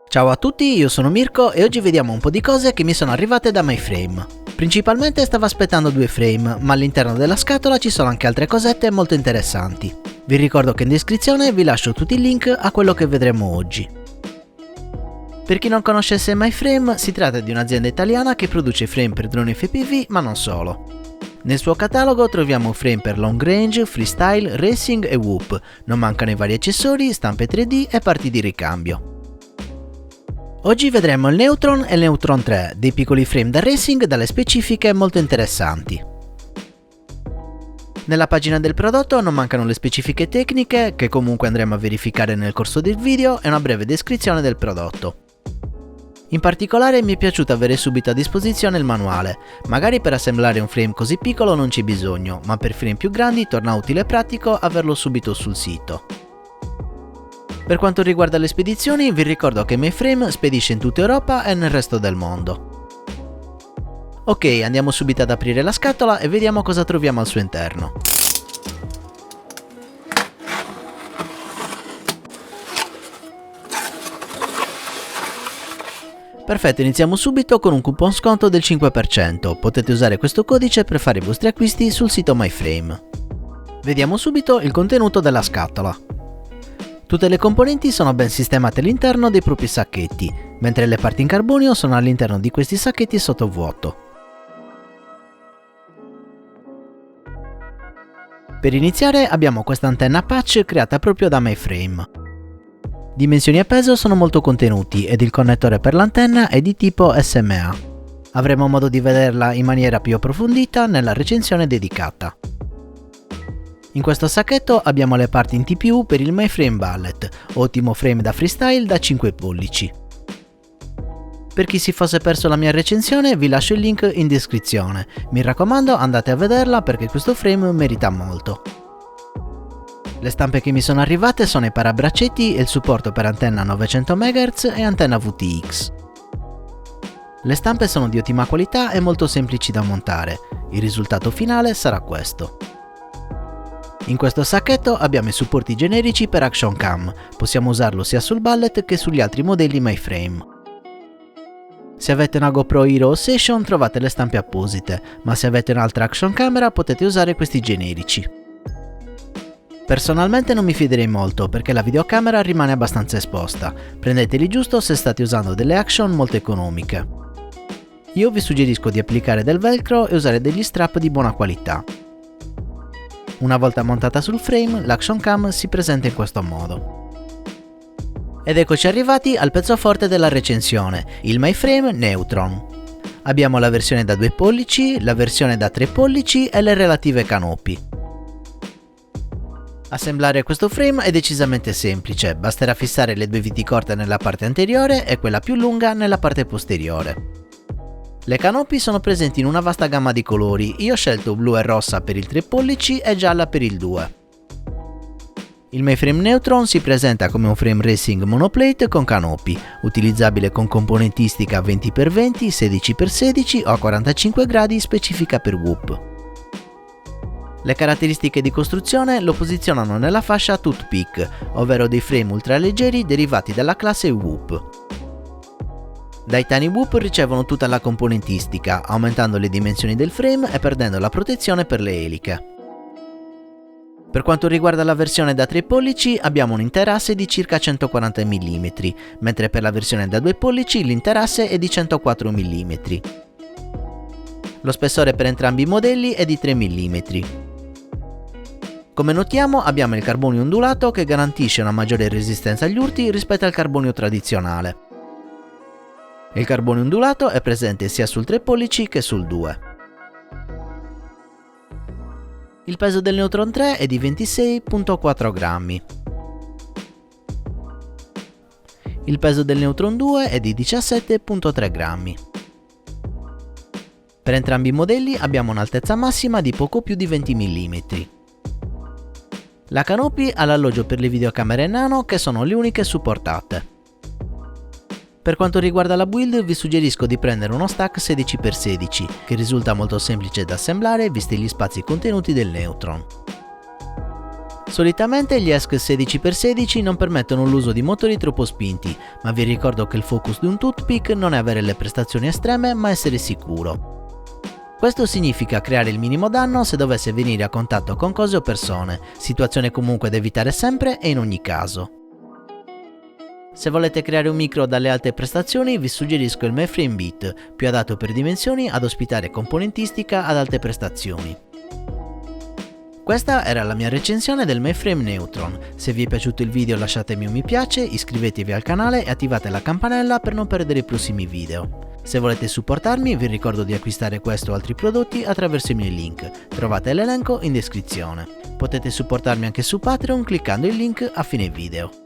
Ciao a tutti, io sono Mirko e oggi vediamo un po' di cose che mi sono arrivate da MyFrame. Principalmente stavo aspettando due frame, ma all'interno della scatola ci sono anche altre cosette molto interessanti. Vi ricordo che in descrizione vi lascio tutti i link a quello che vedremo oggi. Per chi non conoscesse MyFrame, si tratta di un'azienda italiana che produce frame per droni FPV, ma non solo. Nel suo catalogo troviamo frame per long range, freestyle, racing e whoop, non mancano i vari accessori, stampe 3D e parti di ricambio. Oggi vedremo il Neutron e il Neutron 3, dei piccoli frame da racing dalle specifiche molto interessanti. Nella pagina del prodotto non mancano le specifiche tecniche, che comunque andremo a verificare nel corso del video, e una breve descrizione del prodotto. In particolare mi è piaciuto avere subito a disposizione il manuale, magari per assemblare un frame così piccolo non c'è bisogno, ma per frame più grandi torna utile e pratico averlo subito sul sito. Per quanto riguarda le spedizioni, vi ricordo che MyFrame spedisce in tutta Europa e nel resto del mondo. Ok, andiamo subito ad aprire la scatola e vediamo cosa troviamo al suo interno. Perfetto, iniziamo subito con un coupon sconto del 5%, potete usare questo codice per fare i vostri acquisti sul sito MyFrame. Vediamo subito il contenuto della scatola. Tutte le componenti sono ben sistemate all'interno dei propri sacchetti, mentre le parti in carbonio sono all'interno di questi sacchetti sottovuoto. Per iniziare abbiamo questa antenna patch creata proprio da MyFrame. Dimensioni e peso sono molto contenuti ed il connettore per l'antenna è di tipo SMA. Avremo modo di vederla in maniera più approfondita nella recensione dedicata. In questo sacchetto abbiamo le parti in TPU per il MyFrame Bullet, ottimo frame da freestyle da 5 pollici. Per chi si fosse perso la mia recensione vi lascio il link in descrizione, mi raccomando andate a vederla perché questo frame merita molto. Le stampe che mi sono arrivate sono i parabraccetti e il supporto per antenna 900 MHz e antenna VTX. Le stampe sono di ottima qualità e molto semplici da montare, il risultato finale sarà questo. In questo sacchetto abbiamo i supporti generici per Action Cam, possiamo usarlo sia sul Bullet che sugli altri modelli MyFrame. Se avete una GoPro Hero o Session trovate le stampe apposite, ma se avete un'altra Action Camera potete usare questi generici. Personalmente non mi fiderei molto perché la videocamera rimane abbastanza esposta, prendeteli giusto se state usando delle action molto economiche. Io vi suggerisco di applicare del velcro e usare degli strap di buona qualità. Una volta montata sul frame, l'action cam si presenta in questo modo. Ed eccoci arrivati al pezzo forte della recensione, il MyFrame Neutron. Abbiamo la versione da 2 pollici, la versione da 3 pollici e le relative canopi. Assemblare questo frame è decisamente semplice, basterà fissare le due viti corte nella parte anteriore e quella più lunga nella parte posteriore. Le canopi sono presenti in una vasta gamma di colori, io ho scelto blu e rossa per il 3 pollici e gialla per il 2. Il MyFrame Neutron si presenta come un frame racing monoplate con canopi, utilizzabile con componentistica 20x20, 16x16 o a 45 gradi specifica per whoop. Le caratteristiche di costruzione lo posizionano nella fascia Toothpick, ovvero dei frame ultraleggeri derivati dalla classe Whoop. Dai Tiny Whoop ricevono tutta la componentistica, aumentando le dimensioni del frame e perdendo la protezione per le eliche. Per quanto riguarda la versione da 3 pollici abbiamo un interasse di circa 140 mm, mentre per la versione da 2 pollici l'interasse è di 104 mm. Lo spessore per entrambi i modelli è di 3 mm. Come notiamo abbiamo il carbonio ondulato che garantisce una maggiore resistenza agli urti rispetto al carbonio tradizionale. Il carbonio ondulato è presente sia sul 3 pollici che sul 2. Il peso del Neutron 3 è di 26,4 grammi. Il peso del Neutron 2 è di 17,3 grammi. Per entrambi i modelli abbiamo un'altezza massima di poco più di 20 mm. La Canopy ha l'alloggio per le videocamere nano che sono le uniche supportate. Per quanto riguarda la build vi suggerisco di prendere uno stack 16x16 che risulta molto semplice da assemblare visti gli spazi contenuti del Neutron. Solitamente gli ESC 16x16 non permettono l'uso di motori troppo spinti, ma vi ricordo che il focus di un toothpick non è avere le prestazioni estreme ma essere sicuro. Questo significa creare il minimo danno se dovesse venire a contatto con cose o persone, situazione comunque da evitare sempre e in ogni caso. Se volete creare un micro dalle alte prestazioni vi suggerisco il Mayframe Beat, più adatto per dimensioni ad ospitare componentistica ad alte prestazioni. Questa era la mia recensione del Mayframe Neutron. Se vi è piaciuto il video lasciatemi un mi piace, iscrivetevi al canale e attivate la campanella per non perdere i prossimi video. Se volete supportarmi vi ricordo di acquistare questo o altri prodotti attraverso i miei link, trovate l'elenco in descrizione. Potete supportarmi anche su Patreon cliccando il link a fine video.